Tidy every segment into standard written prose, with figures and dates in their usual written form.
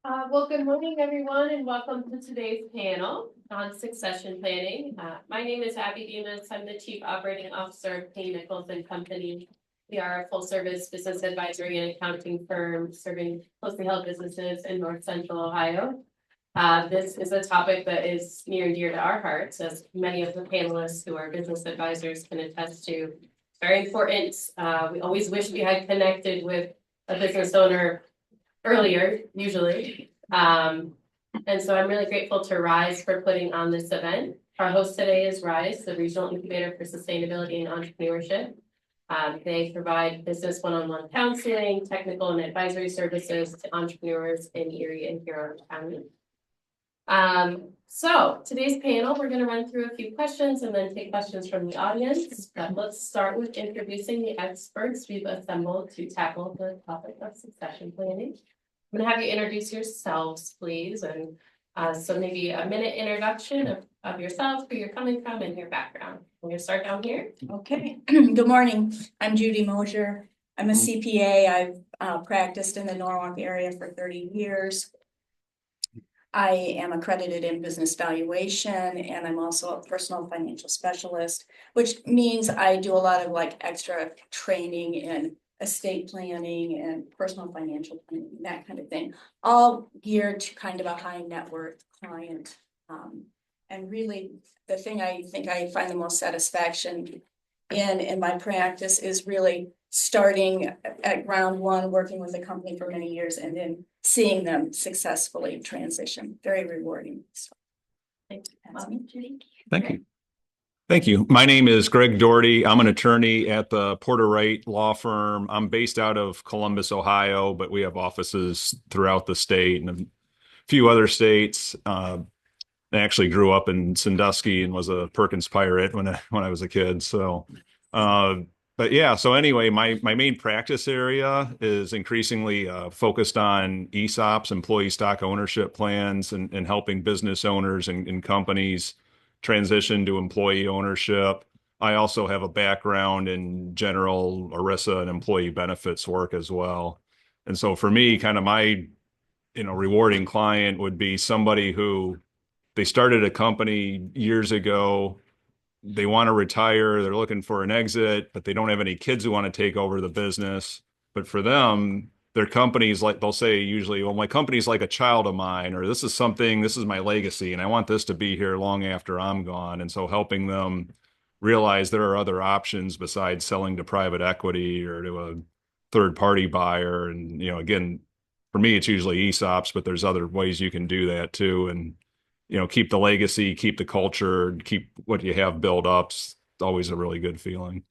Well, good morning, everyone, and welcome to today's panel on succession planning. My name is Abbey Bemis. I'm the Chief Operating Officer of Payne, Nickles and Company. We are a full-service business advisory and accounting firm serving closely held businesses in North Central Ohio. This is a topic that is near and dear to our hearts, as many of the panelists who are business advisors can attest to. Very important. We always wish we had connected with a business owner earlier, usually. And so I'm really grateful to RISE for putting on this event. Our host today is RISE, the Regional Incubator for Sustainability and Entrepreneurship. They provide business one-on-one counseling, technical and advisory services to entrepreneurs in Erie and Huron Counties. So today's panel, we're going to run through a few questions and then take questions from the audience. But let's start with introducing the experts we've assembled to tackle the topic of succession planning. I'm going to have you introduce yourselves, please, and so maybe a minute introduction of yourself, who you're coming from, and your background. We're going to start down here. Okay. Good morning. I'm Judy Mosher. I'm a CPA. I've practiced in the Norwalk area for 30 years. I am accredited in business valuation, and I'm also a personal financial specialist, which means I do a lot of extra training in estate planning and personal financial planning, that kind of thing, all geared to kind of a high net worth client. And really the thing I think I find the most satisfaction in my practice is really starting at ground one, working with a company for many years, and then seeing them successfully transition. Very rewarding. Thank you. Thank you. Thank you. My name is Greg Daugherty. I'm an attorney at the Wright law firm. I'm based out of Columbus, Ohio, but we have offices throughout the state and a few other states. I actually grew up in Sandusky and was a Perkins Pirate when I was a kid. So, but yeah. So anyway, my main practice area is increasingly focused on ESOPs, employee stock ownership plans, and helping business owners and companies transition to employee ownership. I also have a background in general ERISA and employee benefits work as well. And so for me, kind of my, rewarding client would be somebody who they started a company years ago. They want to retire. They're looking for an exit, but they don't have any kids who want to take over the business. But for them, their companies, they'll say usually, well, my company's like a child of mine, or this is my legacy, and I want this to be here long after I'm gone. And so helping them realize there are other options besides selling to private equity or to a third party buyer. And, again, for me, it's usually ESOPs, but there's other ways you can do that too. And, keep the legacy, keep the culture, keep what you have built up. It's always a really good feeling.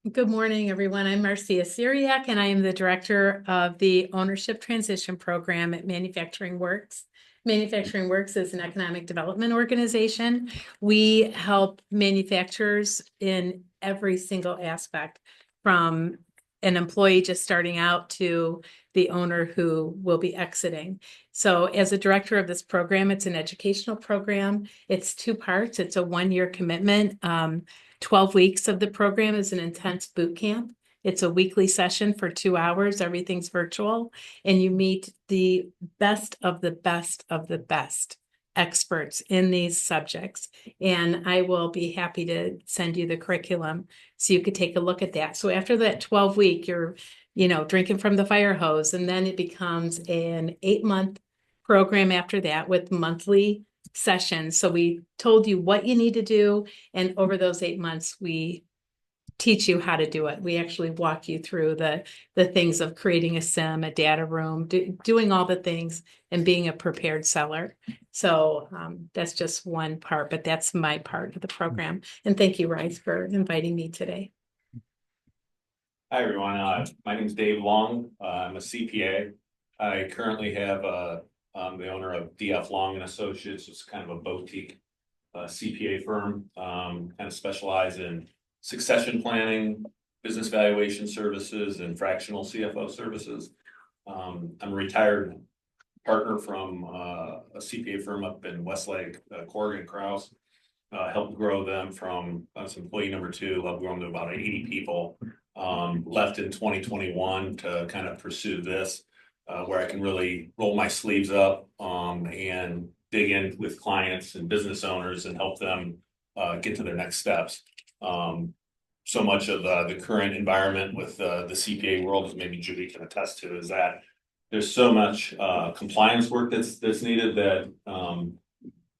Good morning, everyone. I'm Marcia Ciryak, and I am the director of the Ownership Transition Program at Manufacturing Works. Manufacturing Works is an economic development organization. We help manufacturers in every single aspect, from an employee just starting out to the owner who will be exiting. So as a director of this program, it's an educational program. It's 2 parts. It's a 1-year commitment. 12 weeks of the program is an intense boot camp. It's a weekly session for 2 hours. Everything's virtual, and you meet the best of the best of the best experts in these subjects. And I will be happy to send you the curriculum so you could take a look at that. So after that 12-week, you're, drinking from the fire hose, and then it becomes an 8-month program after that with monthly sessions. So we told you what you need to do, and over those 8 months, we teach you how to do it. We actually walk you through the things of creating a SIM, a data room, doing all the things, and being a prepared seller. So that's just one part, but that's my part of the program. And thank you, Rice, for inviting me today. Hi, everyone. My name is Dave Long. I'm a CPA. I currently have I'm the owner of DF Long and Associates. It's kind of a boutique CPA firm, kind of specialize in succession planning, business valuation services, and fractional CFO services. I'm a retired partner from a CPA firm up in Westlake, Corrigan Krause. Helped grow them from, I was employee number 2, helped grow them to about 80 people. left in 2021 to kind of pursue this, where I can really roll my sleeves up, and dig in with clients and business owners and help them, get to their next steps. So much of the current environment with the CPA world, as maybe Judy can attest to, is that there's so much compliance work that's needed that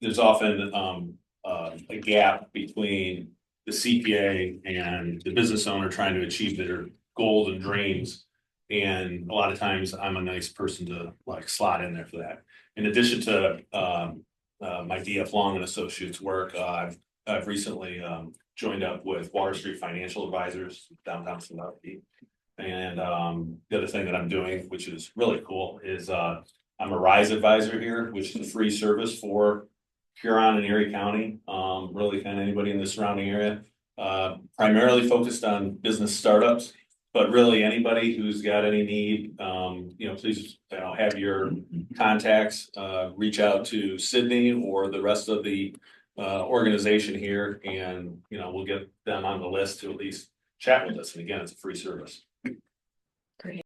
there's often a gap between the CPA and the business owner trying to achieve their goals and dreams. And a lot of times I'm a nice person to like slot in there for that. In addition to my DF Long and Associates work, I've recently joined up with Water Street Financial Advisors downtown Sandusky. And the other thing that I'm doing, which is really cool, is I'm a RISE advisor here, which is a free service for Huron and Erie County, really kind of anybody in the surrounding area, primarily focused on business startups, but really anybody who's got any need, please, have your contacts, reach out to Sydney or the rest of the organization here, and we'll get them on the list to at least chat with us. And again, it's a free service. Great.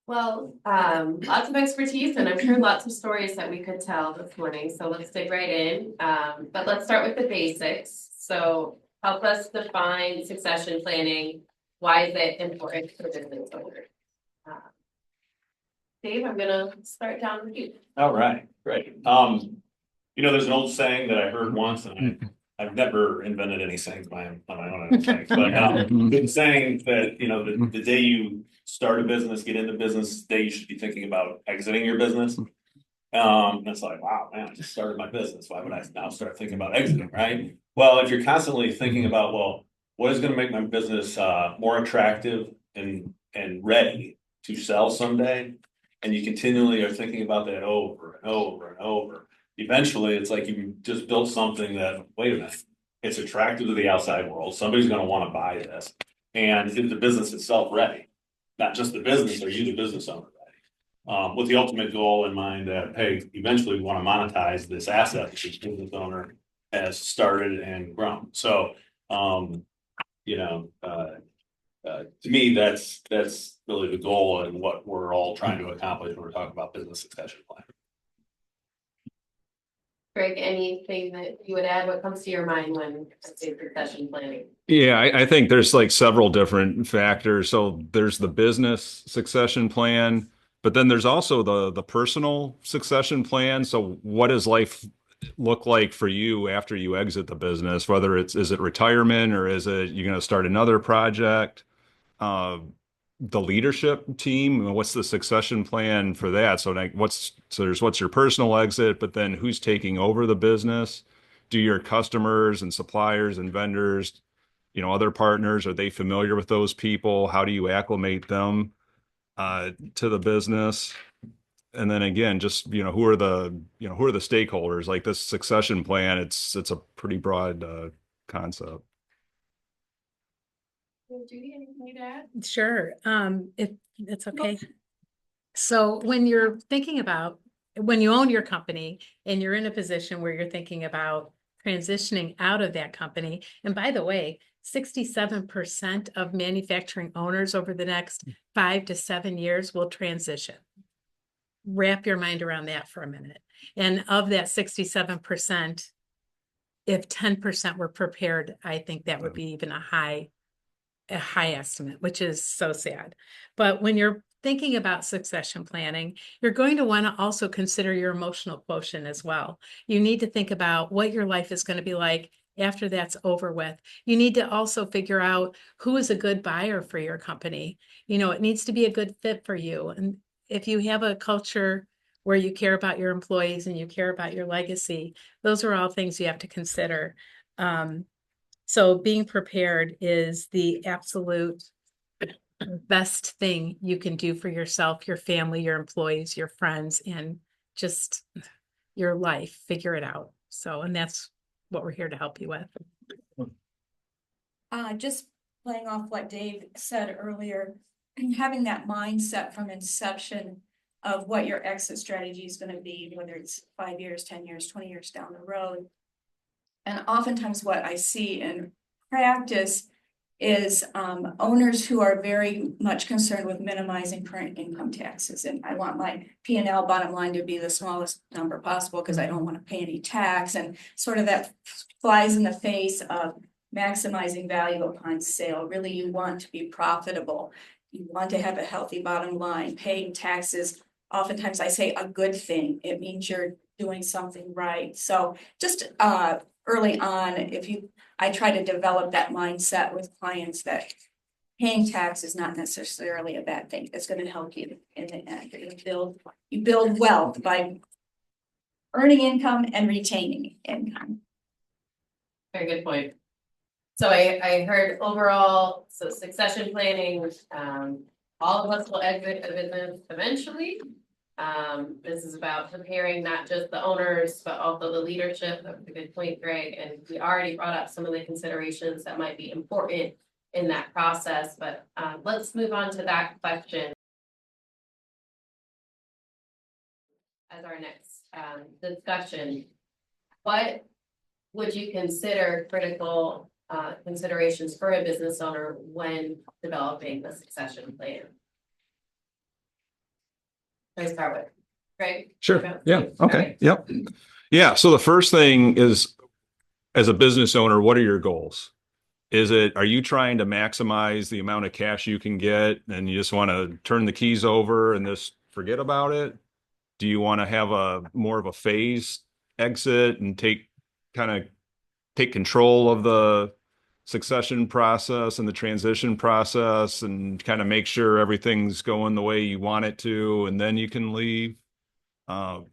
Well, lots of expertise, and I'm sure lots of stories that we could tell this morning. So let's dig right in. But let's start with the basics. So help us define succession planning. Why is it important for business owners? Dave, I'm gonna start down with you. All right, great. There's an old saying that I heard once, and I've never invented any sayings on my own, I don't think. But the saying that the day you start a business, get into business, the day you should be thinking about exiting your business. And it's like, wow, man, I just started my business. Why would I now start thinking about exiting, right? Well, if you're constantly thinking about, well, what is going to make my business more attractive and ready to sell someday, and you continually are thinking about that over and over and over, eventually it's like you just built something that, wait a minute, it's attractive to the outside world. Somebody's going to want to buy this. And is the business itself ready? Not just the business, are you the business owner ready? With the ultimate goal in mind that, hey, eventually we want to monetize this asset that this business owner has started and grown. So, to me, that's really the goal and what we're all trying to accomplish when we're talking about business succession plan. Greg, anything that you would add? What comes to your mind when I say succession planning? Yeah, I think there's like several different factors. So there's the business succession plan, but then there's also the personal succession plan. So what does life look like for you after you exit the business? Whether is it retirement, or is it you're going to start another project? The leadership team, what's the succession plan for that? So like what's your personal exit, but then who's taking over the business? Do your customers and suppliers and vendors, other partners, are they familiar with those people? How do you acclimate them to the business? And then again, just who are the stakeholders? Like this succession plan, it's a pretty broad concept. Judy, anything to add? Sure, if it's okay. So when you're thinking about, when you own your company and you're in a position where you're thinking about transitioning out of that company, and by the way, 67% of manufacturing owners over the next 5 to 7 years will transition. Wrap your mind around that for a minute. And of that 67%, if 10% were prepared, I think that would be even a high estimate, which is so sad. But when you're thinking about succession planning, you're going to want to also consider your emotional quotient as well. You need to think about what your life is going to be like after that's over with. You need to also figure out who is a good buyer for your company. It needs to be a good fit for you. And if you have a culture where you care about your employees and you care about your legacy, those are all things you have to consider. So being prepared is the absolute best thing you can do for yourself, your family, your employees, your friends, and just your life. Figure it out. And that's what we're here to help you with. Just playing off what Dave said earlier, having that mindset from inception of what your exit strategy is going to be, whether it's 5 years, 10 years, 20 years down the road. And oftentimes what I see in practice is owners who are very much concerned with minimizing current income taxes. And I want my P&L bottom line to be the smallest number possible because I don't want to pay any tax. And sort of that flies in the face of maximizing value upon sale. Really, you want to be profitable. You want to have a healthy bottom line. Paying taxes, oftentimes I say a good thing. It means you're doing something right. So just early on, I try to develop that mindset with clients that paying tax is not necessarily a bad thing. It's going to help you in the end. You build wealth by earning income and retaining income. Very good point. So I heard overall, so succession planning, all of us will exit a business eventually. This is about preparing not just the owners, but also the leadership. That was a good point, Greg. And we already brought up some of the considerations that might be important in that process, but let's move on to that question as our next discussion. What would you consider critical considerations for a business owner when developing the succession plan? Let's start with Greg. Sure. Yeah. Okay. Yep. Yeah. So the first thing is, as a business owner, what are your goals? Are you trying to maximize the amount of cash you can get and you just want to turn the keys over and just forget about it? Do you want to have more of a phased exit and take control of the succession process and the transition process and kind of make sure everything's going the way you want it to, and then you can leave? Do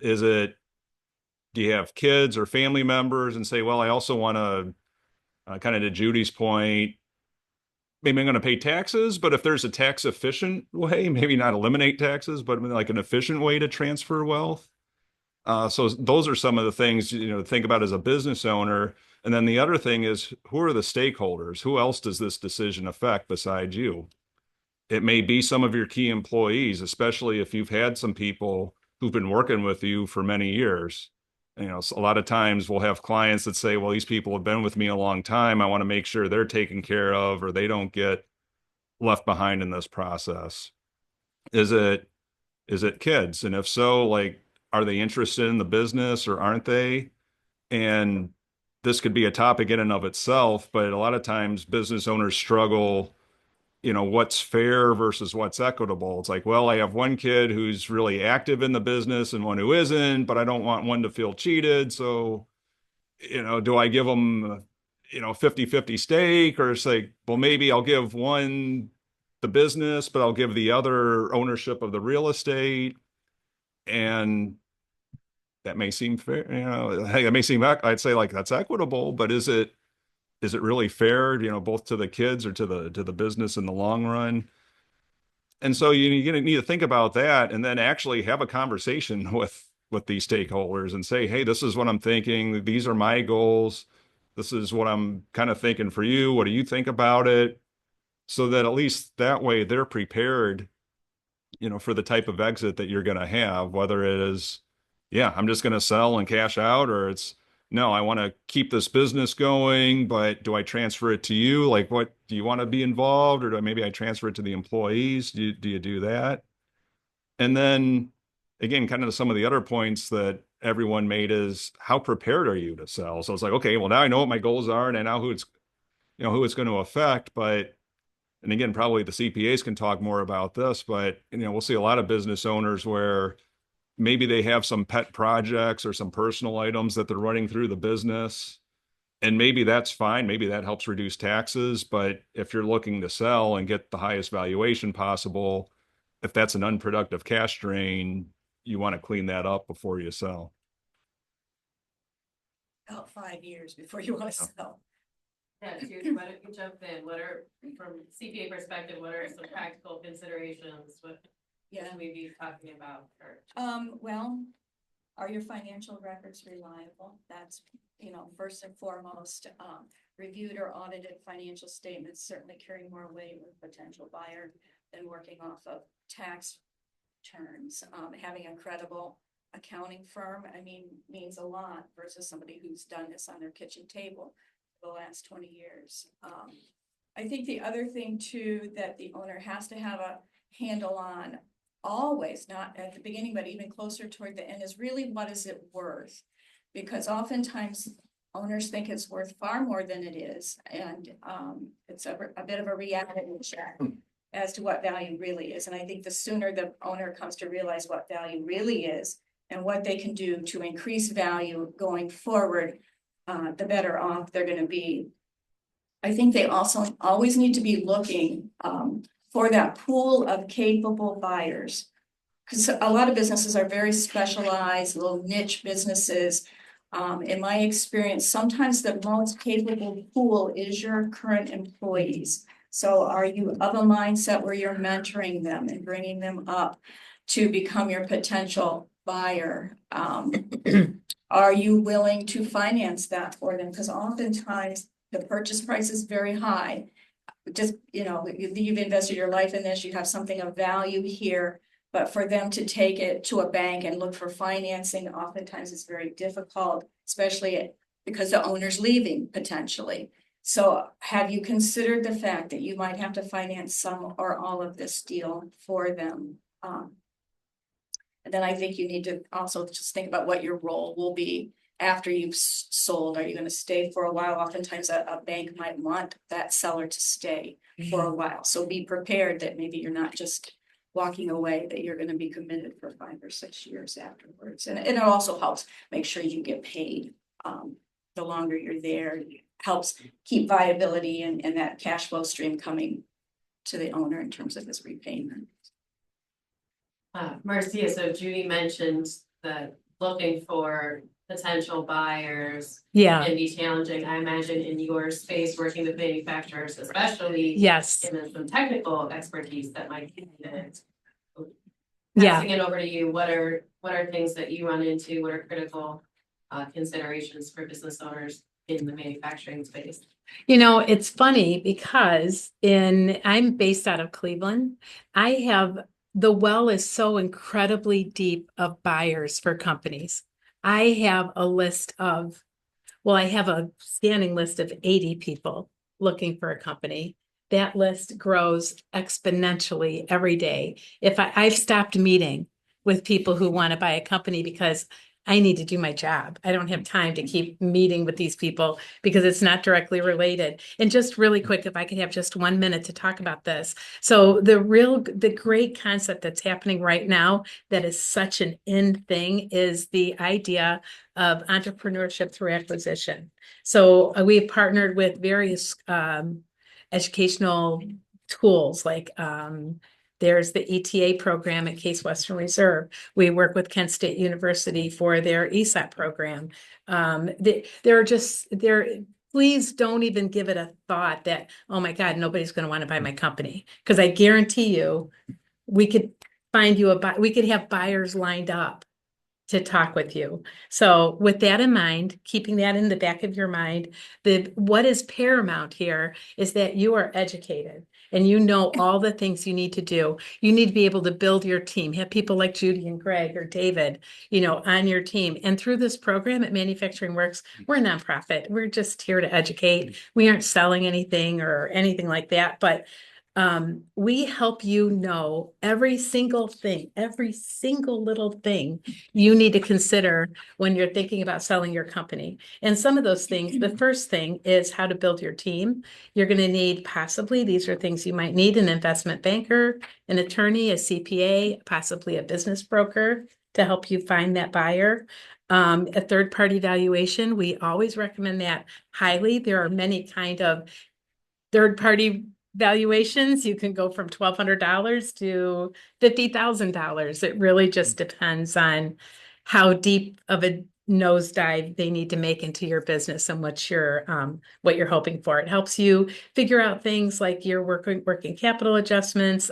you have kids or family members and say, well, I also want to, kind of to Judy's point, maybe I'm going to pay taxes, but if there's a tax efficient way, maybe not eliminate taxes, but like an efficient way to transfer wealth. So those are some of the things, to think about as a business owner. And then the other thing is, who are the stakeholders? Who else does this decision affect besides you? It may be some of your key employees, especially if you've had some people who've been working with you for many years. A lot of times we'll have clients that say, well, these people have been with me a long time. I want to make sure they're taken care of or they don't get left behind in this process. Is it kids? And if so, like, are they interested in the business or aren't they? And this could be a topic in and of itself, but a lot of times business owners struggle, what's fair versus what's equitable. It's like, well, I have one kid who's really active in the business and one who isn't, but I don't want one to feel cheated. So, do I give them, 50-50 stake, or it's like, well, maybe I'll give one the business, but I'll give the other ownership of the real estate. And that may seem fair, it may seem, I'd say like that's equitable, but is it really fair, both to the kids or to the business in the long run? And so you're going to need to think about that and then actually have a conversation with these stakeholders and say, hey, this is what I'm thinking. These are my goals. This is what I'm kind of thinking for you. What do you think about it? So that at least that way they're prepared, for the type of exit that you're going to have, whether it is, yeah, I'm just going to sell and cash out, or it's, no, I want to keep this business going, but do I transfer it to you? Like, what do you want to be involved, or maybe I transfer it to the employees? Do you do that? And then again, kind of some of the other points that everyone made is, how prepared are you to sell? So it's like, okay, well, now I know what my goals are and I know who it's going to affect. But, and again, probably the CPAs can talk more about this, but we'll see a lot of business owners where maybe they have some pet projects or some personal items that they're running through the business. And maybe that's fine. Maybe that helps reduce taxes. But if you're looking to sell and get the highest valuation possible, if that's an unproductive cash drain, you want to clean that up before you sell. About 5 years before you want to sell. Yeah, Judy, why don't you jump in? What are, from CPA perspective, what are some practical considerations? What should we be talking about? Well, are your financial records reliable? That's, first and foremost. Reviewed or audited financial statements certainly carry more weight with a potential buyer than working off of tax returns. Having a credible accounting firm, I mean, means a lot versus somebody who's done this on their kitchen table for the last 20 years. I think the other thing too, that the owner has to have a handle on always, not at the beginning, but even closer toward the end, is really what is it worth? Because oftentimes owners think it's worth far more than it is. And it's a bit of a reality check as to what value really is. And I think the sooner the owner comes to realize what value really is and what they can do to increase value going forward, the better off they're going to be. I think they also always need to be looking for that pool of capable buyers. Because a lot of businesses are very specialized, little niche businesses. In my experience, sometimes the most capable pool is your current employees. So are you of a mindset where you're mentoring them and bringing them up to become your potential buyer? Are you willing to finance that for them? Because oftentimes the purchase price is very high. Just, you've invested your life in this, you have something of value here. But for them to take it to a bank and look for financing, oftentimes it's very difficult, especially because the owner's leaving potentially. So have you considered the fact that you might have to finance some or all of this deal for them? And then I think you need to also just think about what your role will be after you've sold. Are you going to stay for a while? Oftentimes a bank might want that seller to stay for a while. So be prepared that maybe you're not just walking away, that you're going to be committed for 5 or 6 years afterwards. And it also helps make sure you get paid. The longer you're there, it helps keep viability and that cash flow stream coming to the owner in terms of his repayment. Marcia, so Judy mentioned that looking for potential buyers can be challenging. I imagine in your space, working with manufacturers, especially given some technical expertise that might be needed. Passing it over to you, what are things that you run into? What are critical considerations for business owners in the manufacturing space? It's funny because I'm based out of Cleveland. The well is so incredibly deep of buyers for companies. I have a standing list of 80 people looking for a company. That list grows exponentially every day. I've stopped meeting with people who want to buy a company because I need to do my job. I don't have time to keep meeting with these people because it's not directly related. And just really quick, if I could have just 1 minute to talk about this. So the great concept that's happening right now that is such an in thing is the idea of entrepreneurship through acquisition. So we've partnered with various educational tools like there's the ETA program at Case Western Reserve. We work with Kent State University for their ESOP program. Please don't even give it a thought that, oh my God, nobody's going to want to buy my company. Because I guarantee you, we could we could have buyers lined up to talk with you. So with that in mind, keeping that in the back of your mind, what is paramount here is that you are educated and you know all the things you need to do. You need to be able to build your team, have people like Judy and Greg or David, on your team. And through this program at Manufacturing Works, we're a nonprofit. We're just here to educate. We aren't selling anything or anything like that, but we help you know every single little thing you need to consider when you're thinking about selling your company. And some of those things, the first thing is how to build your team. You're going to need these are things you might need: an investment banker, an attorney, a CPA, possibly a business broker to help you find that buyer. A third-party valuation, we always recommend that highly. There are many kind of third-party valuations. You can go from $1,200 to $50,000. It really just depends on how deep of a nosedive they need to make into your business and what you're hoping for. It helps you figure out things like your working capital adjustments,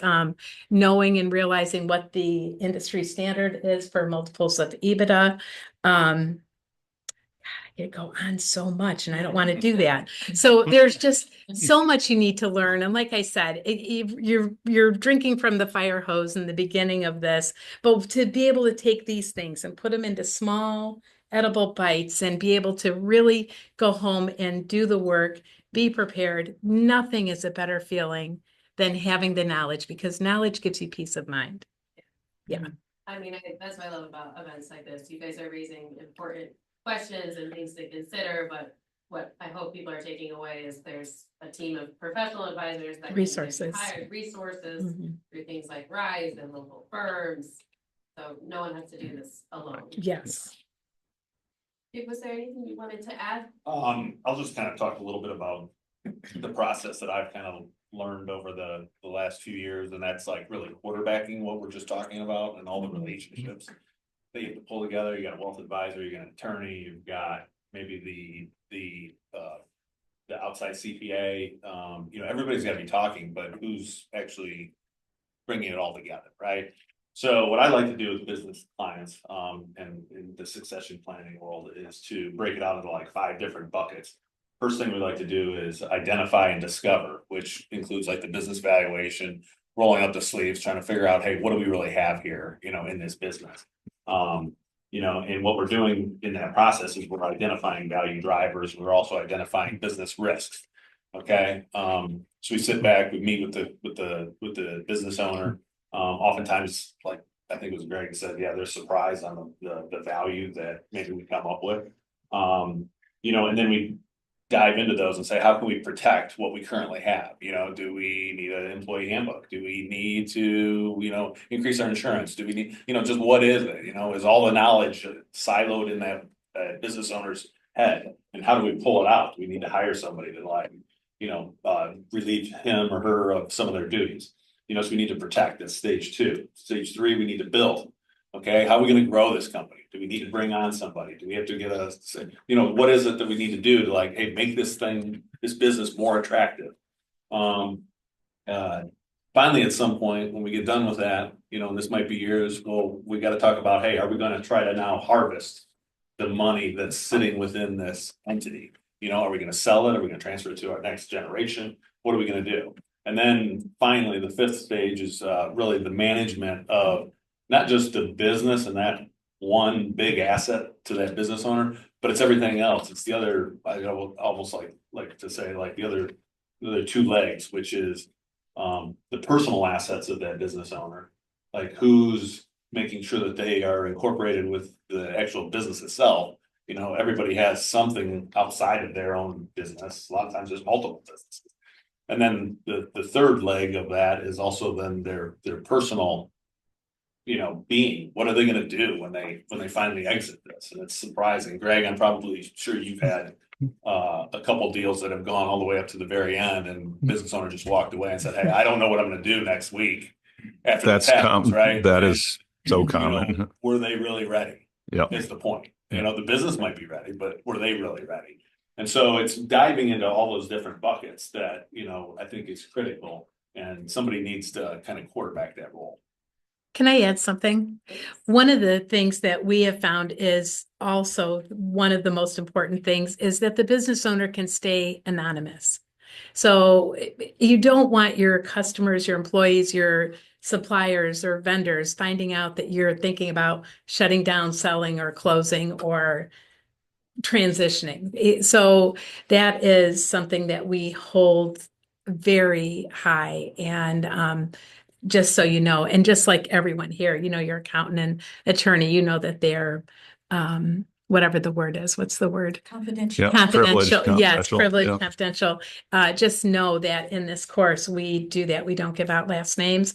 knowing and realizing what the industry standard is for multiples of EBITDA. I could go on so much and I don't want to do that. So there's just so much you need to learn. And like I said, you're drinking from the fire hose in the beginning of this, but to be able to take these things and put them into small edible bites and be able to really go home and do the work, be prepared. Nothing is a better feeling than having the knowledge, because knowledge gives you peace of mind. Yeah. I mean, that's what I love about events like this. You guys are raising important questions and things to consider, but what I hope people are taking away is there's a team of professional advisors that Resources. hired resources Mhm. through things like RISE and local firms. So no one has to do this alone. Yes. Was there anything you wanted to add? I'll just kind of talk a little bit about the process that I've kind of learned over the last few years, and that's like really quarterbacking what we're just talking about and all the relationships that you have to pull together. You got a wealth advisor, you got an attorney, you've got maybe the outside CPA. Everybody's got to be talking, but who's actually bringing it all together, right? So what I like to do with business clients, and in the succession planning world, is to break it out into like 5 different buckets. First thing we like to do is identify and discover, which includes like the business valuation, rolling up the sleeves, trying to figure out, hey, what do we really have here, in this business? And what we're doing in that process is we're identifying value drivers. We're also identifying business risks. Okay. So we sit back, we meet with the business owner. Oftentimes, like I think it was Greg said, yeah, they're surprised on the value that maybe we come up with. And then we dive into those and say, how can we protect what we currently have? Do we need an employee handbook? Do we need to, increase our insurance? Do we need, just what is it? Is all the knowledge siloed in that business owner's head? And how do we pull it out? Do we need to hire somebody to relieve him or her of some of their duties? So we need to protect. That's stage 2. Stage 3, we need to build. Okay, how are we going to grow this company? Do we need to bring on somebody? Do we have to get what is it that we need to do to like, hey, make this business more attractive? Finally, at some point, when we get done with that, and this might be years, well, we got to talk about, hey, are we going to try to now harvest the money that's sitting within this entity? Are we going to sell it? Are we going to transfer it to our next generation? What are we going to do? And then finally, the 5th stage is really the management of not just the business and that one big asset to that business owner, but it's everything else. It's the other, I almost like to say like the other 2 legs, which is the personal assets of that business owner, like who's making sure that they are incorporated with the actual business itself. Everybody has something outside of their own business. A lot of times there's multiple businesses. And then the 3rd leg of that is also then their personal, being. What are they going to do when they finally exit this? And it's surprising. Greg, I'm probably sure you've had a couple deals that have gone all the way up to the very end, and business owner just walked away and said, "Hey, I don't know what I'm going to do next week." After That's this happens, right? That is so common. Were they really ready? Yeah, is the point. Yeah. The business might be ready, but were they really ready? And so it's diving into all those different buckets that, I think is critical, and somebody needs to kind of quarterback that role. Can I add something? One of the things that we have found is also one of the most important things is that the business owner can stay anonymous. So you don't want your customers, your employees, your suppliers or vendors finding out that you're thinking about shutting down, selling, or closing, or transitioning. So that is something that we hold very high. And just so you know, and just like everyone here, your accountant and attorney, that they're whatever the word is. What's the word? Confidential. Yeah. Confidential. Privileged, Yes, confidential. privileged, Yeah. confidential. Just know that in this course, we do that. We don't give out last names.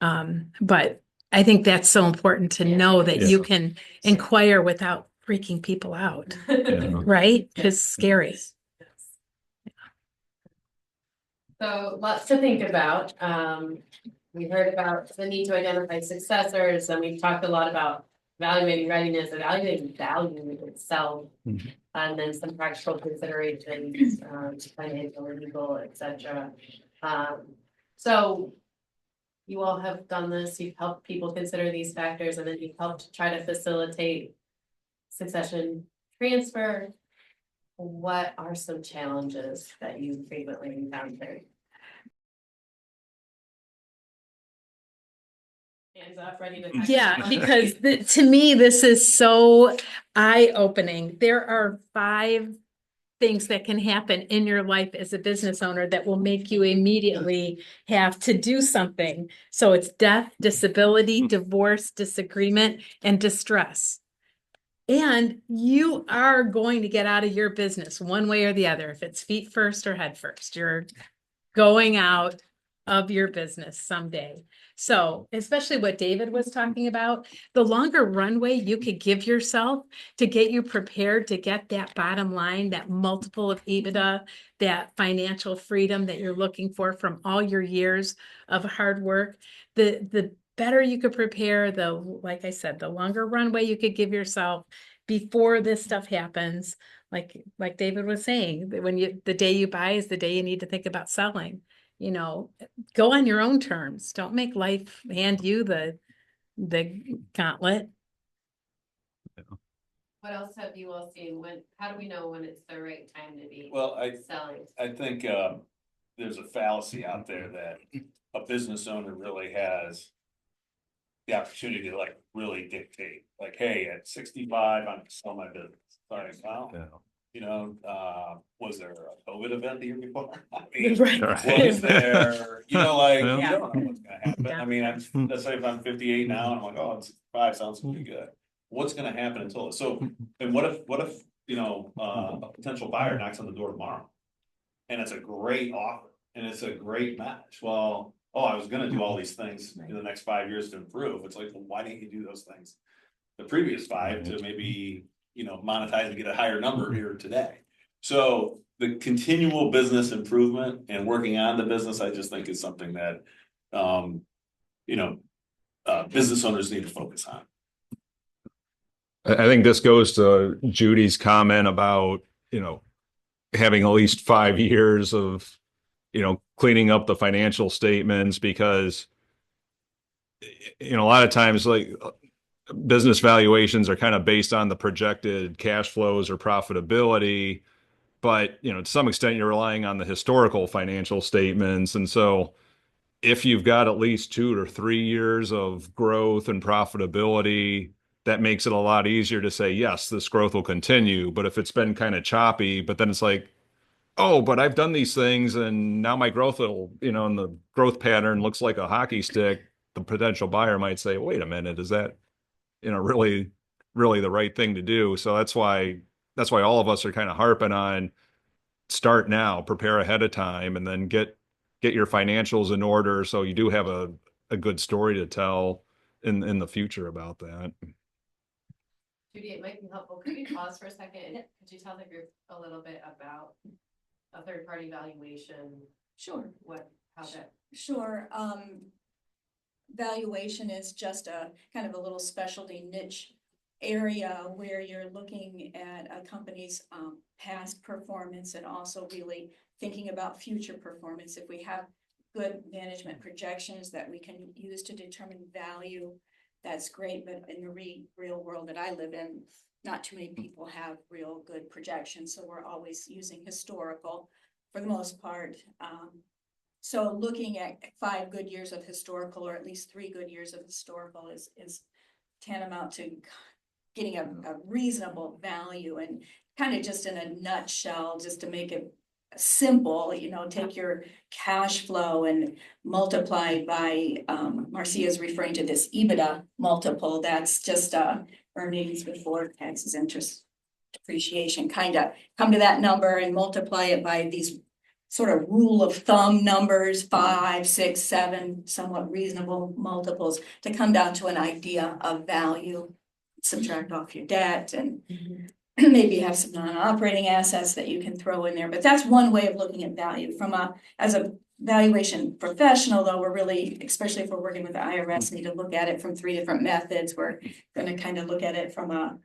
But I think that's so important to know that Yes. you can inquire without freaking people out, Yeah. right? Because scary. So lots to think about. We heard about the need to identify successors, and we've talked a lot about evaluating readiness, evaluating value itself, Mhm. and then some practical considerations, financial, legal, etc. So you all have done this, you've helped people consider these factors, and then you've helped try to facilitate succession transfer. what are some challenges that you frequently encounter? Hands up, ready to. Yeah, because to me, this is so eye-opening. There are 5 things that can happen in your life as a business owner that will make you immediately have to do something. So it's death, disability, divorce, disagreement, and distress. And you are going to get out of your business one way or the other. If it's feet first or head first, you're going out of your business someday. So especially what David was talking about, the longer runway you could give yourself to get you prepared to get that bottom line, that multiple of EBITDA, that financial freedom that you're looking for from all your years of hard work, the better you could prepare, like I said, the longer runway you could give yourself before this stuff happens. Like David was saying, that the day you buy is the day you need to think about selling. Go on your own terms. Don't make life hand you the gauntlet. What else have you all seen? How do we know when it's the right time to be Well, selling? I think there's a fallacy out there that a business owner really has the opportunity to like really dictate, like, hey, at 65, I'm gonna sell my business. Like, well, was there a COVID event the year before? I mean, Right. was there, like, Yeah. you don't know what's gonna happen. Yeah. I mean, let's say if I'm 58 now, and I'm like, oh, it's 65, sounds pretty good. What's gonna happen until, and what if, a potential buyer knocks on the door tomorrow? And it's a great offer, and it's a great match. Well, I was gonna do all these things in the next 5 years to improve. It's like, well, why didn't you do those things the previous 5 to maybe, monetize and get a higher number here today? So the continual business improvement and working on the business, I just think is something that, business owners need to focus on. I think this goes to Judy's comment about, having at least 5 years of, cleaning up the financial statements, because, a lot of times, like, business valuations are kind of based on the projected cash flows or profitability, but, to some extent you're relying on the historical financial statements. And so if you've got at least 2 or 3 years of growth and profitability, that makes it a lot easier to say, yes, this growth will continue. But if it's been kind of choppy, but then it's like, oh, but I've done these things and now my growth will, and the growth pattern looks like a hockey stick, the potential buyer might say, wait a minute, is that, really, really the right thing to do? So that's why all of us are kind of harping on start now, prepare ahead of time, and then get your financials in order so you do have a good story to tell in the future about that. Judy, it might be helpful. Could you pause for a second? Could you tell the group a little bit about a third-party valuation? Sure. How that? Sure. Valuation is just a kind of a little specialty niche area where you're looking at a company's past performance and also really thinking about future performance. If we have good management projections that we can use to determine value, that's great. But in the real world that I live in, not too many people have real good projections. So we're always using historical for the most part. So looking at 5 good years of historical, or at least 3 good years of historical, is tantamount to getting a reasonable value. And kind of just in a nutshell, just to make it simple, take your cash flow and multiply by, Marcia is referring to this EBITDA multiple. That's just earnings before taxes, interest, depreciation, kind of come to that number and multiply it by these sort of rule of thumb numbers, 5, 6, 7, somewhat reasonable multiples to come down to an idea of value. Subtract off your debt and maybe have some non-operating assets that you can throw in there. But that's one way of looking at value. As a valuation professional, though, we're really, especially if we're working with the IRS, need to look at it from 3 different methods. We're going to kind of look at it from a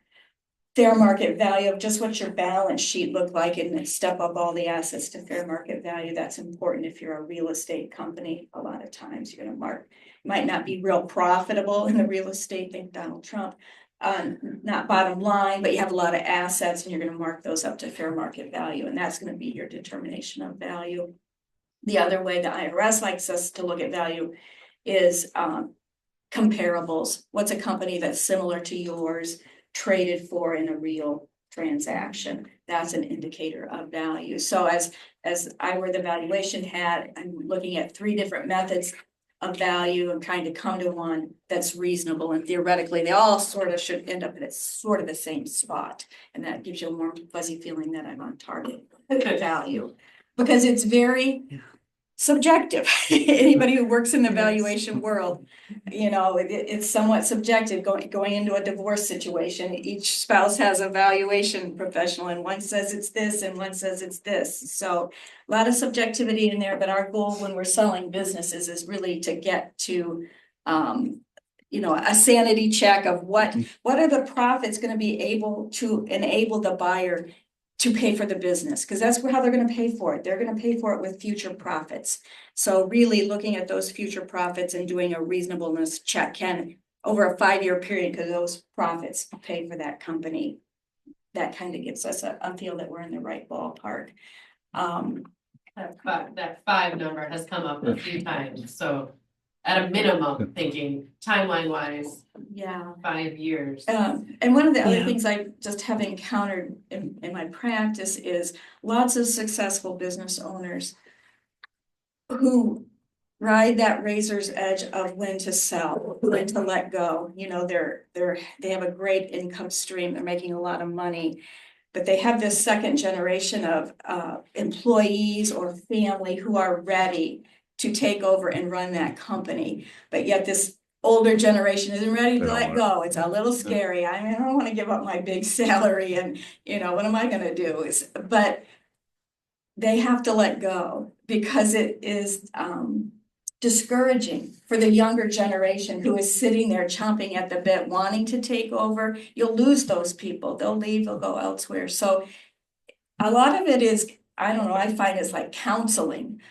fair market value of just what your balance sheet looked like and step up all the assets to fair market value. That's important if you're a real estate company. A lot of times you're going to might not be real profitable in the real estate, think Donald Trump, not bottom line, but you have a lot of assets and you're gonna mark those up to fair market value, and that's gonna be your determination of value. The other way the IRS likes us to look at value is comparables. What's a company that's similar to yours traded for in a real transaction? That's an indicator of value. So as I wear the valuation hat, I'm looking at 3 different methods of value and trying to come to one that's reasonable, and theoretically they all sort of should end up at sort of the same spot, and that gives you a more fuzzy feeling that I'm on target value, because it's very subjective. Anybody who works in the valuation world, you know, it's somewhat subjective. Going into a divorce situation, each spouse has a valuation professional, and one says it's this and one says it's this. So a lot of subjectivity in there, but our goal when we're selling businesses is really to get to you know, a sanity check of what are the profits going to be able to enable the buyer to pay for the business, because that's how they're going to pay for it. They're going to pay for it with future profits. So really looking at those future profits and doing a reasonableness check can, over a 5-year period, because those profits pay for that company. That kind of gives us a feel that we're in the right ballpark. That 5 number has come up a few times, so at a minimum, thinking timeline wise, Yeah. 5 years. And one of the other things I just have encountered in my practice is lots of successful business owners who ride that razor's edge of when to sell, when to let go. You know, they have a great income stream, they're making a lot of money, but they have this second generation of employees or family who are ready to take over and run that company. But yet this older generation isn't ready to let go. It's a little scary. I mean, I don't want to give up my big salary and, you know, what am I going to do? But they have to let go because it is discouraging for the younger generation who is sitting there chomping at the bit, wanting to take over. You'll lose those people. They'll leave, they'll go elsewhere. So a lot of it is, I don't know, I find it's like counseling.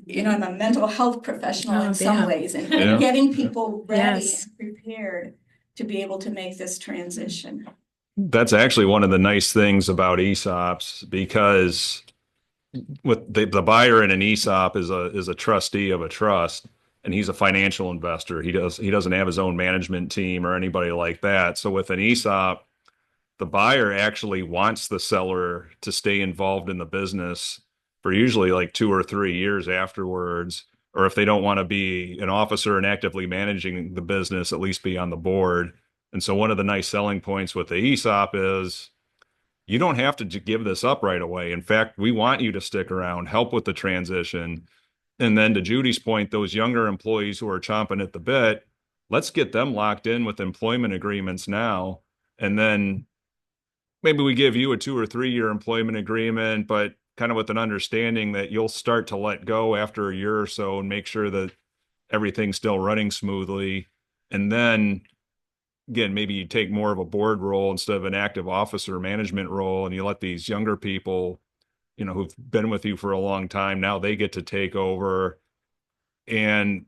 You know, I'm a mental health professional in some ways, and getting people ready and prepared to be able to make this transition. That's actually one of the nice things about ESOPs, because with the buyer in an ESOP is a trustee of a trust, and he's a financial investor. He doesn't have his own management team or anybody like that. So with an ESOP, the buyer actually wants the seller to stay involved in the business for usually like 2 or 3 years afterwards, or if they don't want to be an officer and actively managing the business, at least be on the board. And so one of the nice selling points with the ESOP is you don't have to give this up right away. In fact, we want you to stick around, help with the transition. And then to Judy's point, those younger employees who are chomping at the bit, let's get them locked in with employment agreements now. And then maybe we give you a 2 or 3 year employment agreement, but kind of with an understanding that you'll start to let go after a year or so and make sure that everything's still running smoothly. And then again, maybe you take more of a board role instead of an active officer management role, and you let these younger people, you know, who've been with you for a long time, now they get to take over, and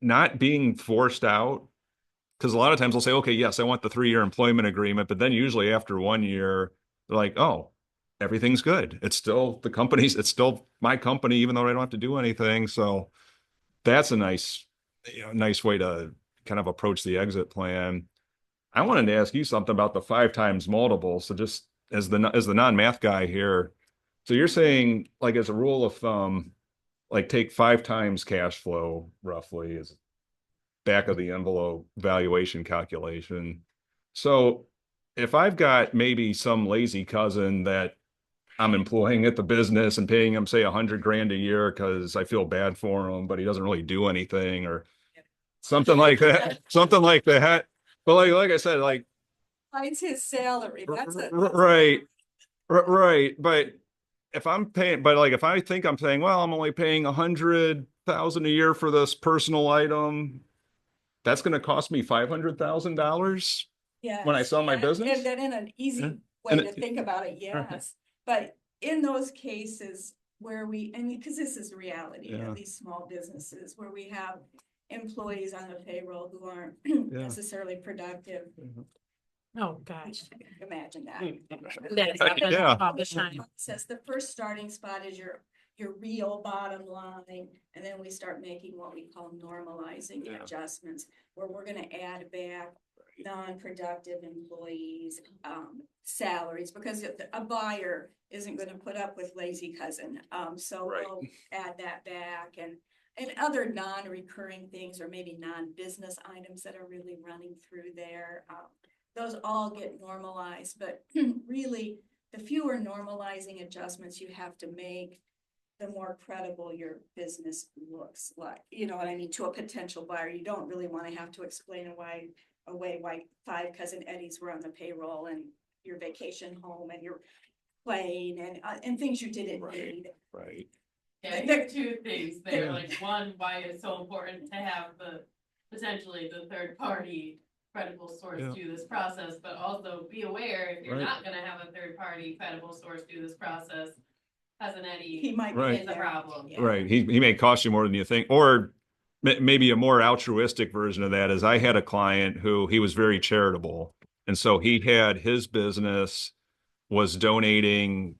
not being forced out. Because a lot of times they'll say, okay, yes, I want the 3 year employment agreement. But then usually after 1 year, they're like, oh, everything's good. It's still it's still my company, even though I don't have to do anything. So that's a nice way to kind of approach the exit plan. I wanted to ask you something about the 5 times multiple. So just as the non-math guy here, so you're saying, like, as a rule of thumb, like take 5 times cash flow roughly is back of the envelope valuation calculation. So if I've got maybe some lazy cousin that I'm employing at the business and paying him, say, $100,000 a year because I feel bad for him, but he doesn't really do anything or something like that, But like I said, like, It's his salary. That's it. Right. But if I'm paying, if I think I'm saying, well, I'm only paying $100,000 a year for this personal item, that's going to cost me $500,000 when I sell my business. And then in an easy way to think about it, yes. But in those cases where because this is reality of these small businesses, where we have employees on the payroll who aren't necessarily productive. Oh, gosh. Imagine that. That happens Yeah. all the time. Says the first starting spot is your real bottom line, and then we start making what we call normalizing adjustments, where we're gonna add back non-productive employees, salaries, because a buyer isn't gonna put up with lazy cousin. So Right. we'll add that back, and other non-recurring things, or maybe non-business items that are really running through there. Those all get normalized, but really, the fewer normalizing adjustments you have to make, the more credible your business looks like. You know what I mean? To a potential buyer, you don't really want to have to explain away why 5 cousin Eddies were on the payroll, and your vacation home, and your plane, and things you didn't need. Right. Yeah, I think 2 things there, like one, why it's so important to have potentially the third party credible source do this process, but also be aware if you're not gonna have a third party credible source do this process, as an Eddie, He might Right. be is in a there. problem. Yeah. Right. He may cost you more than you think. Or maybe a more altruistic version of that is I had a client who he was very charitable. And so he had his business was donating.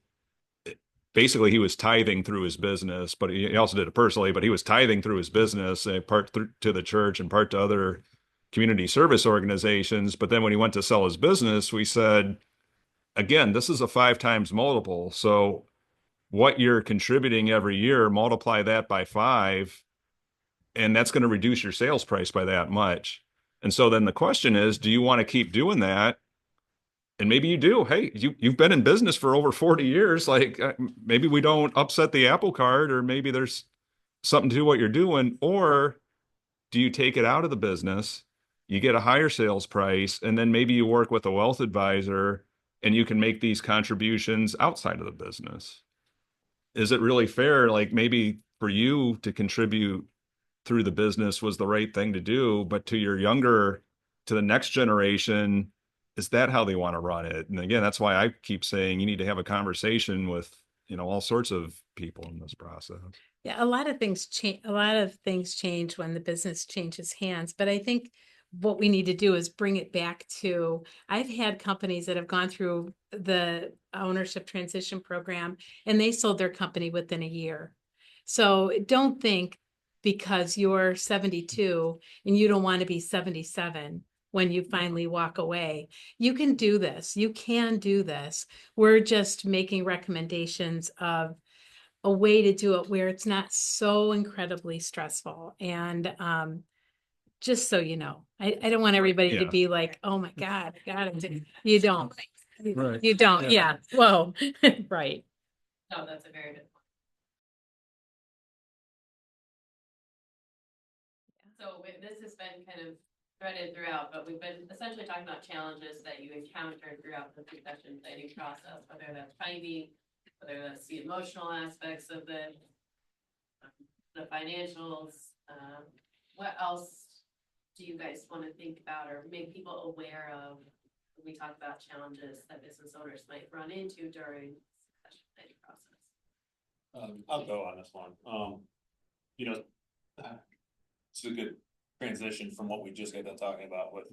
Basically, he was tithing through his business, but he also did it personally, but he was tithing through his business, part to the church and part to other community service organizations. But then when he went to sell his business, we said, again, this is a 5 times multiple. So what you're contributing every year, multiply that by 5, and that's going to reduce your sales price by that much. And so then the question is, do you want to keep doing that? And maybe you do. Hey, you've been in business for over 40 years. Like maybe we don't upset the apple cart, or maybe there's something to what you're doing. Or do you take it out of the business? You get a higher sales price, and then maybe you work with a wealth advisor and you can make these contributions outside of the business. Is it really fair? Like maybe for you to contribute through the business was the right thing to do, but to the next generation, is that how they want to run it? And again, that's why I keep saying you need to have a conversation with, all sorts of people in this process. Yeah, a lot of things change. A lot of things change when the business changes hands. But I think what we need to do is bring it back to, I've had companies that have gone through the ownership transition program and they sold their company within a year. So don't think because you're 72 and you don't want to be 77 when you finally walk away. You can do this. You can do this. We're just making recommendations of a way to do it where it's not so incredibly stressful. And just so you know, I don't want everybody to be like, oh my God, I got it. You don't. Right. You don't. Yeah. Whoa. Right. No, that's a very good point. So this has been kind of threaded throughout, but we've been essentially talking about challenges that you encountered throughout the succession planning process, whether that's timing, whether that's the emotional aspects of the financials. What else do you guys want to think about or make people aware of when we talk about challenges that business owners might run into during the succession planning process? I'll go on this one. It's a good transition from what we just got done talking about with,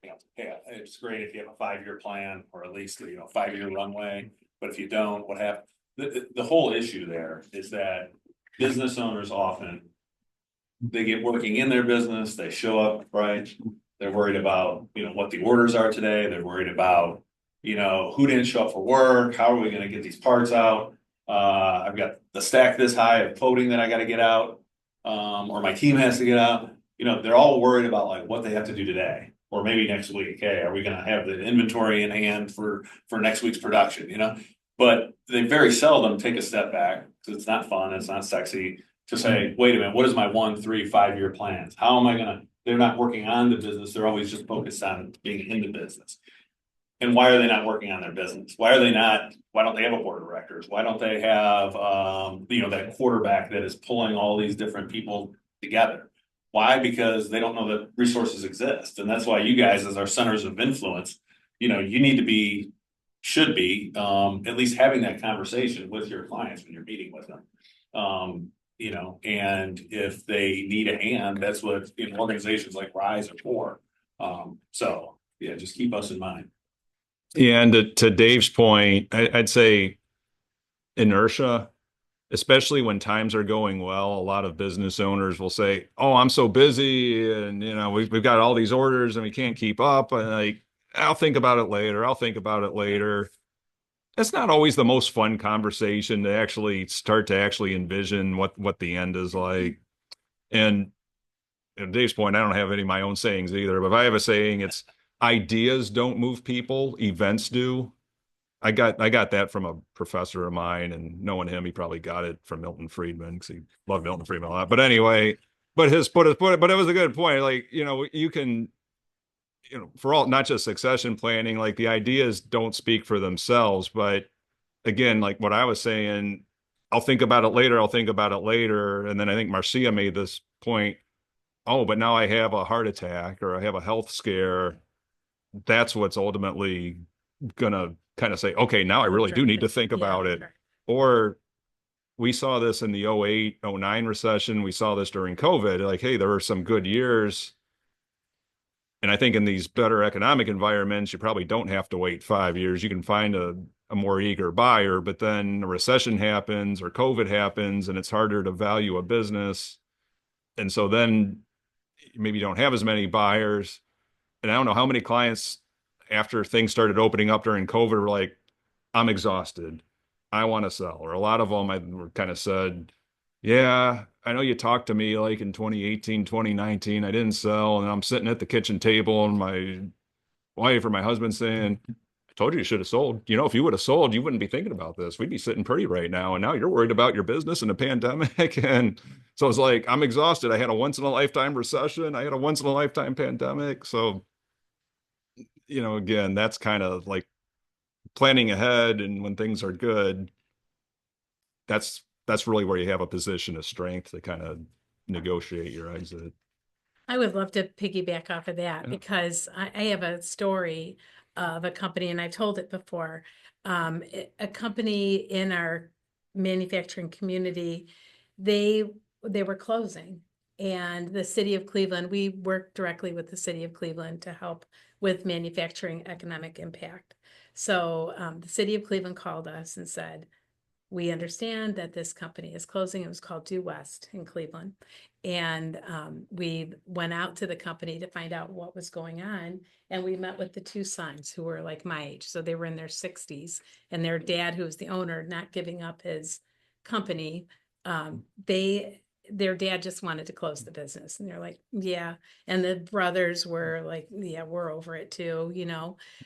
yeah, it's great if you have a 5-year plan or at least, 5-year runway, but if you don't, what happens? The whole issue there is that business owners often, they get working in their business, they show up, right? They're worried about, what the orders are today. They're worried about, who didn't show up for work? How are we going to get these parts out? I've got the stack this high of quoting that I got to get out, or my team has to get out. They're all worried about like what they have to do today, or maybe next week. Hey, are we going to have the inventory in hand for next week's production? But they very seldom take a step back because it's not fun, it's not sexy to say, wait a minute, what is my 1, 3, 5-year plans? How am I gonna? They're not working on the business. They're always just focused on being in the business. And why are they not working on their business? Why don't they have a board of directors? Why don't they have, that quarterback that is pulling all these different people together? Why? Because they don't know that resources exist. And that's why you guys, as our centers of influence, you need to should be at least having that conversation with your clients when you're meeting with them. You know, and if they need a hand, that's what organizations like Rise are for. So yeah, just keep us in mind. Yeah, and to Dave's point, I'd say inertia, especially when times are going well. A lot of business owners will say, "Oh, I'm so busy, and we've got all these orders, and we can't keep up." And like, I'll think about it later. I'll think about it later. That's not always the most fun conversation to actually start to actually envision what the end is like. And at Dave's point, I don't have any of my own sayings either, but if I have a saying, it's ideas don't move people, events do. I got that from a professor of mine, and knowing him, he probably got it from Milton Friedman because he loved Milton Friedman a lot. But anyway, but it was a good point. Like, you can, for all, not just succession planning, like the ideas don't speak for themselves. But again, like what I was saying, I'll think about it later. I'll think about it later. And then I think Marcia made this point. Oh, but now I have a heart attack or I have a health scare. That's what's ultimately gonna kind of say, okay, now I really do need to think about it. Or we saw this in the 08, 09 recession. We saw this during COVID. Like, hey, there were some good years. And I think in these better economic environments, you probably don't have to wait 5 years. You can find a more eager buyer, but then a recession happens or COVID happens and it's harder to value a business. And so then maybe you don't have as many buyers. And I don't know how many clients after things started opening up during COVID were like, I'm exhausted. I want to sell. Or a lot of them I were kind of said, yeah, I know you talked to me like in 2018, 2019. I didn't sell. And I'm sitting at the kitchen table and my wife or my husband saying, I told you should have sold. If you would have sold, you wouldn't be thinking about this. We'd be sitting pretty right now. And now you're worried about your business and a pandemic. And so it's like, I'm exhausted. I had a once in a lifetime recession. I had a once in a lifetime pandemic. So, again, that's kind of like planning ahead. And when things are good, that's really where you have a position of strength to kind of negotiate your exit. I would love to piggyback off of that Yeah. because I have a story of a company, and I've told it before. A company in our manufacturing community, they were closing, and the city of Cleveland, we work directly with the city of Cleveland to help with manufacturing economic impact. So the city of Cleveland called us and said, we understand that this company is closing. It was called Due West in Cleveland. And we went out to the company to find out what was going on. And we met with the two sons who were like my age. So they were in their 60s. And their dad, who was the owner, not giving up his company, their dad just wanted to close the business. And they're like, yeah. And the brothers were like, yeah, we're over it too,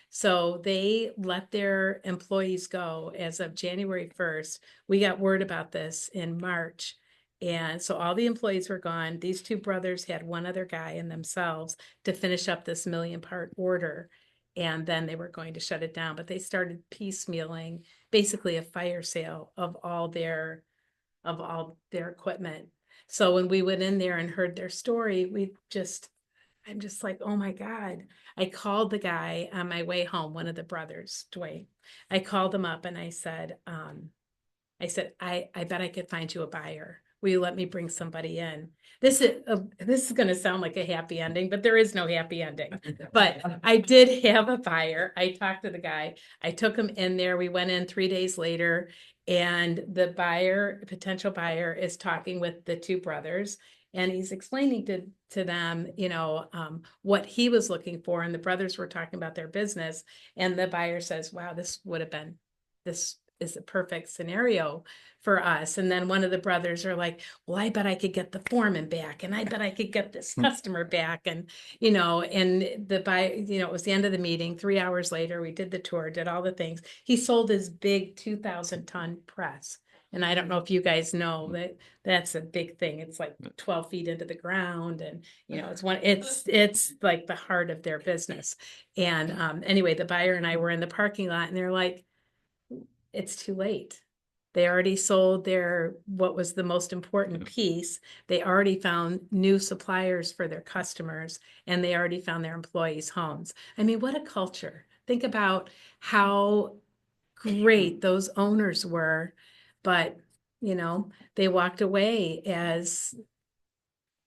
So they let their employees go as of January 1st. We got word about this in March. And so all the employees were gone. These two brothers had one other guy and themselves to finish up this 1 million part order. And then they were going to shut it down, but they started piecemealing basically a fire sale of all their equipment. So when we went in there and heard their story, I'm just like, oh my God. I called the guy on my way home, one of the brothers, Dwayne. I called him up and I said, I bet I could find you a buyer. Will you let me bring somebody in? This is going to sound like a happy ending, but there is no happy ending. But I did have a buyer. I talked to the guy. I took him in there. We went in 3 days later, and the potential buyer is talking with the two brothers, and he's explaining to them, what he was looking for. And the brothers were talking about their business. And the buyer says, wow, this is the perfect scenario for us. And then one of the brothers are like, well, I bet I could get the foreman back, and I bet I could get this customer back. And, and the buyer, it was the end of the meeting. 3 hours later, we did the tour, did all the things. He sold his big 2,000-ton press. And I don't know if you guys know that that's a big thing. It's like 12 feet into the ground, and it's like the heart of their business. And anyway, the buyer and I were in the parking lot, and they're like, it's too late. They already sold what was the most important piece. They already found new suppliers for their customers, and they already found their employees homes. I mean, what a culture. Think about how great those owners were, but you know, they walked away as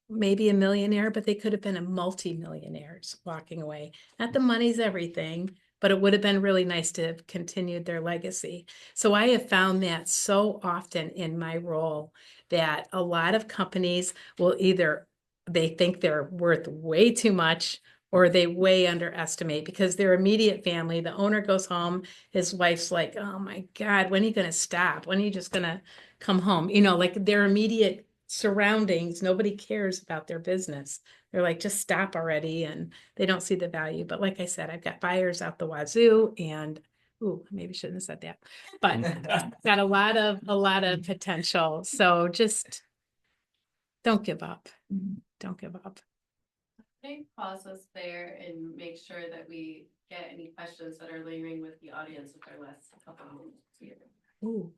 maybe a millionaire, but they could have been a multi-millionaires walking away. Not the money's everything, but it would have been really nice to have continued their legacy. So I have found that so often in my role that a lot of companies will either, they think they're worth way too much or they way underestimate because their immediate family, the owner goes home, his wife's like, oh my God, when are you going to stop? When are you just going to come home? You know, like their immediate surroundings, nobody cares about their business. They're like, just stop already. And they don't see the value. But like I said, I've got buyers out the wazoo and, ooh, maybe shouldn't have said that, but got a lot of potential. So just don't give up. Don't give up. Okay, pause us there and make sure that we get any questions that are lingering with the audience with our last couple of minutes here. Ooh.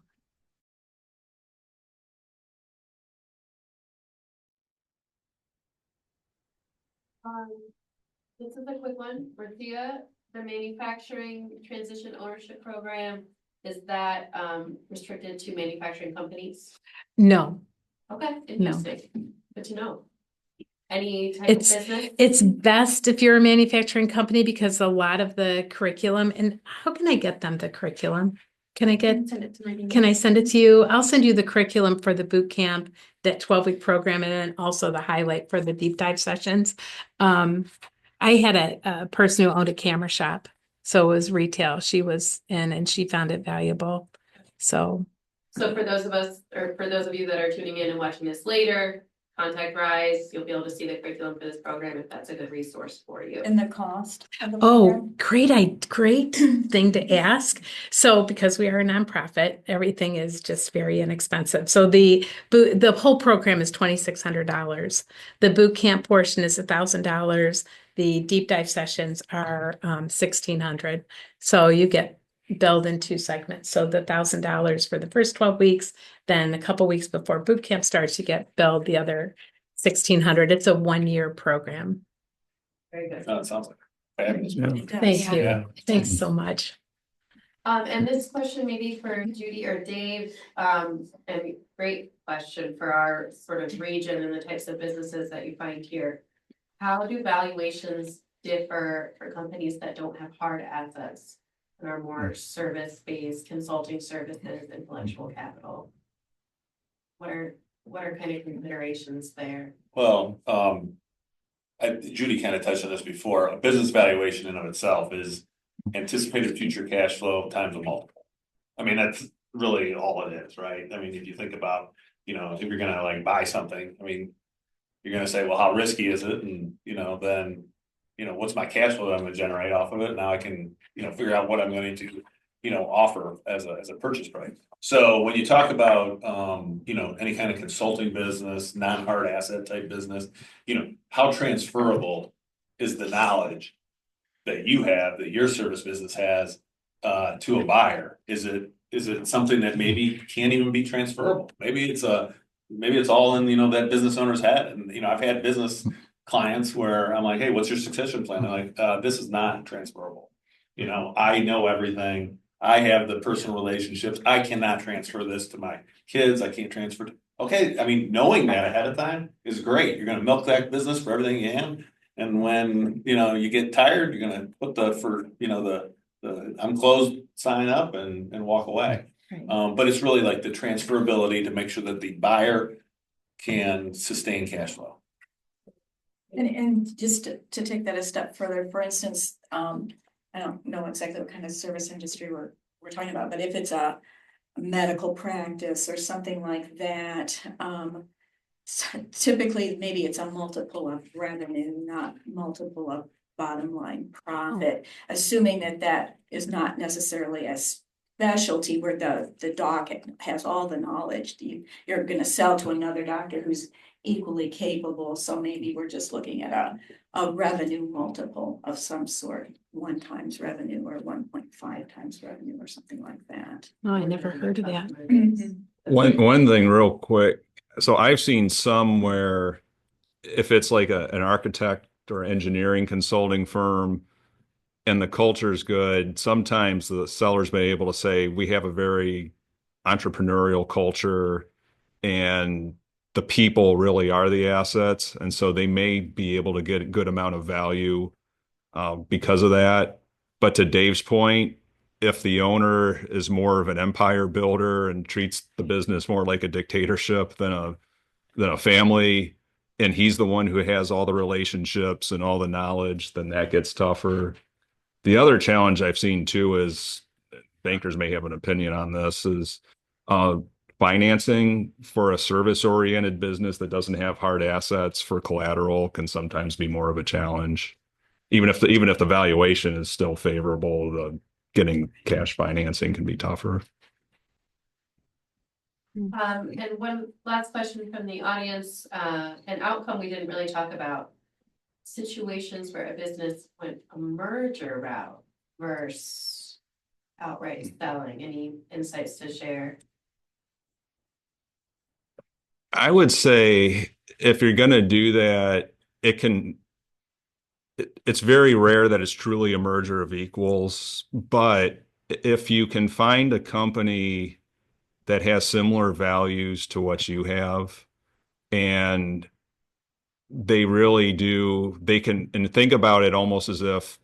This is a quick one. Marcia, the manufacturing transition ownership program, is that restricted to manufacturing companies? No, Okay, interesting. Good to know. Any type It's- of business? it's best if you're a manufacturing company because a lot of the curriculum, and how can I get them the curriculum? Can I get, Send it to my email. can I send it to you? I'll send you the curriculum for the boot camp, that 12-week program, and then also the highlight for the deep dive sessions. I had a person who owned a camera shop, so it was retail. She was in and she found it valuable. So So for those of us, or for those of you that are tuning in and watching this later, contact Rise. You'll be able to see the curriculum for this program if that's a good resource for you. And the cost of the oh, program? great thing to ask. So because we are a nonprofit, everything is just very inexpensive. So the whole program is $2,600. The boot camp portion is $1,000. The deep dive sessions are $1,600. So you get billed in two segments. So the $1,000 for the first 12 weeks, then a couple weeks before boot camp starts, you get billed the other $1,600. It's a 1-year program. Very good. It sounds like fabulous. Yeah. It does. Thank you. Yeah. Thanks so much. And this question maybe for Judy or Dave, and great question for our sort of region and the types of businesses that you find here. How do valuations differ for companies that don't have hard assets and are more service-based consulting services, intellectual capital? What are kind of considerations there? Well, Judy kind of touched on this before. A business valuation in of itself is anticipated future cash flow times a multiple. I mean, that's really all it is, right? I mean, if you think about, if you're gonna like buy something, I mean, you're gonna say, well, how risky is it? And, then, what's my cash flow that I'm gonna generate off of it? Now I can, figure out what I'm going to, offer as a purchase price. So when you talk about, any kind of consulting business, non-hard asset type business, how transferable is the knowledge that you have, that your service business has, to a buyer? Is it something that maybe can't even be transferable? Maybe it's all in, that business owner's head. And, I've had business clients where I'm like, hey, what's your succession plan? They're like, this is not transferable. I know everything. I have the personal relationships. I cannot transfer this to my kids. I can't transfer. Okay. I mean, knowing that ahead of time is great. You're going to milk that business for everything you can. And when, you get tired, you're going to put the I'm closed sign up and walk away. Right. But it's really like the transferability to make sure that the buyer can sustain cash flow. And just to take that a step further, for instance, I don't know exactly what kind of service industry we're talking about, but if it's a medical practice or something like that, typically maybe it's a multiple of revenue, not multiple of bottom line profit, assuming that is not necessarily a specialty where the doc has all the knowledge. You're going to sell to another doctor who's equally capable. So maybe we're just looking at a revenue multiple of some sort, 1 times revenue or 1.5 times revenue or something like that. Oh, I never heard of that. One thing real quick. So I've seen some where if it's like an architect or engineering consulting firm and the culture is good, sometimes the seller's been able to say, we have a very entrepreneurial culture, and the people really are the assets. And so they may be able to get a good amount of value because of that. But to Dave's point, if the owner is more of an empire builder and treats the business more like a dictatorship than a family, and he's the one who has all the relationships and all the knowledge, then that gets tougher. The other challenge I've seen too is, bankers may have an opinion on this, is financing for a service-oriented business that doesn't have hard assets for collateral can sometimes be more of a challenge. Even if the valuation is still favorable, the getting cash financing can be tougher. And one last question from the audience, an outcome we didn't really talk about. Situations where a business went a merger route versus outright selling. Any insights to share? I would say if you're going to do that, it's very rare that it's truly a merger of equals. But if you can find a company that has similar values to what you have, and they really do, they can, and think about it almost as if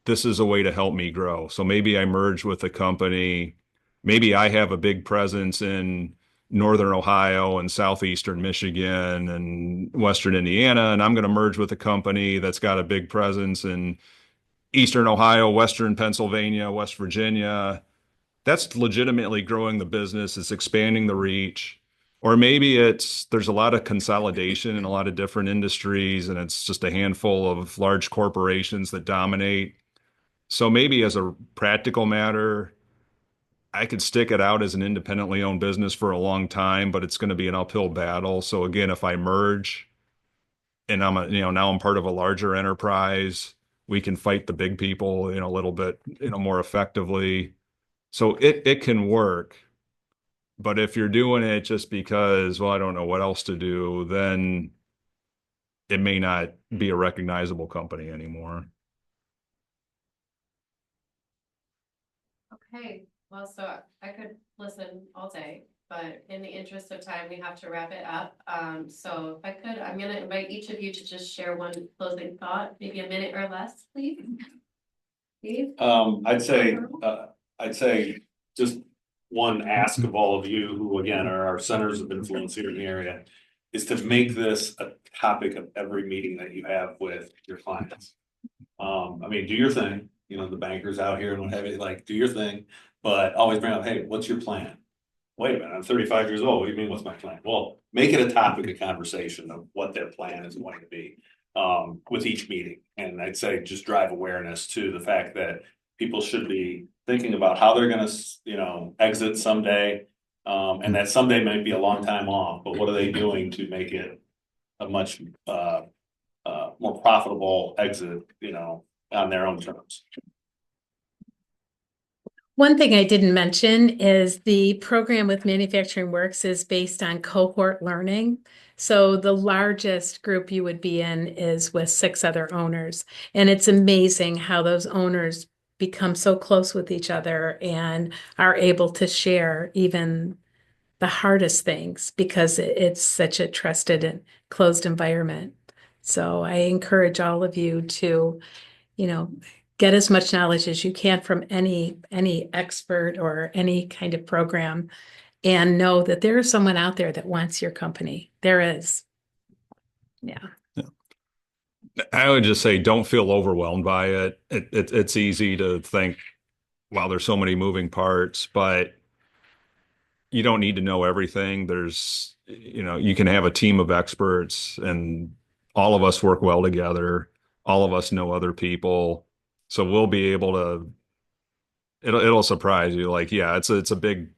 this is a way to help me grow. So maybe I merge with a company, maybe I have a big presence in Northern Ohio and Southeastern Michigan and Western Indiana, and I'm going to merge with a company that's got a big presence in Eastern Ohio, Western Pennsylvania, West Virginia. That's legitimately growing the business. It's expanding the reach. Or maybe there's a lot of consolidation in a lot of different industries, and it's just a handful of large corporations that dominate. So maybe as a practical matter, I could stick it out as an independently owned business for a long time, but it's going to be an uphill battle. So again, if I merge and now I'm part of a larger enterprise, we can fight the big people, a little bit, more effectively. So it can work. But if you're doing it just because, well, I don't know what else to do, then it may not be a recognizable company anymore. Okay, well, so I could listen all day, but in the interest of time, we have to wrap it up. So if I could, I'm gonna invite each of you to just share one closing thought, maybe a minute or less, please. Steve? I'd say just one ask of all of you who again are our centers of influence here in the area is to make this a topic of every meeting that you have with your clients. I mean, do your thing, the bankers out here and what have you, like, do your thing, but always bring up, hey, what's your plan? Wait a minute, I'm 35 years old. What do you mean, what's my plan? Well, make it a topic of conversation of what their plan is going to be with each meeting. And I'd say just drive awareness to the fact that people should be thinking about how they're going to, exit someday. And that someday might be a long time off, but what are they doing to make it a much more profitable exit, on their own terms? One thing I didn't mention is the program with Manufacturing Works is based on cohort learning. So the largest group you would be in is with 6 other owners. And it's amazing how those owners become so close with each other and are able to share even the hardest things because it's such a trusted and closed environment. So I encourage all of you to, get as much knowledge as you can from any expert or any kind of program, and know that there is someone out there that wants your company. There is. Yeah. I would just say don't feel overwhelmed by it. It's easy to think, wow, there's so many moving parts, but you don't need to know everything. There's, you can have a team of experts and all of us work well together. All of us know other people. So we'll be able to, it'll surprise you. Like, yeah, it's a big,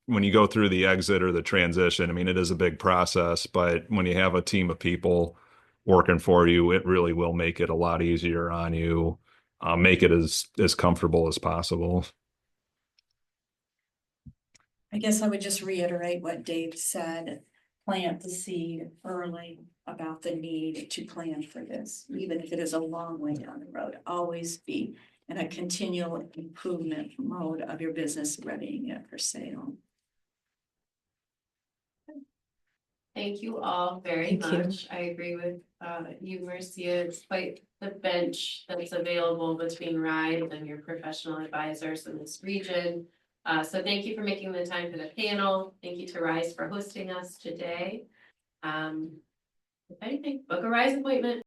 when you go through the exit or the transition, I mean, it is a big process, but when you have a team of people working for you, it really will make it a lot easier on you, make it as comfortable as possible. I guess I would just reiterate what Dave said, plant the seed early about the need to plan for this, even if it is a long way down the road. Always be in a continual improvement mode of your business, readying it for sale. Thank you all very Thank you. much. I agree with you, Marcia. It's quite the bench that's available between RIDE and your professional advisors in this region. So thank you for making the time for the panel. Thank you to RISE for hosting us today. If anything, book a RISE appointment.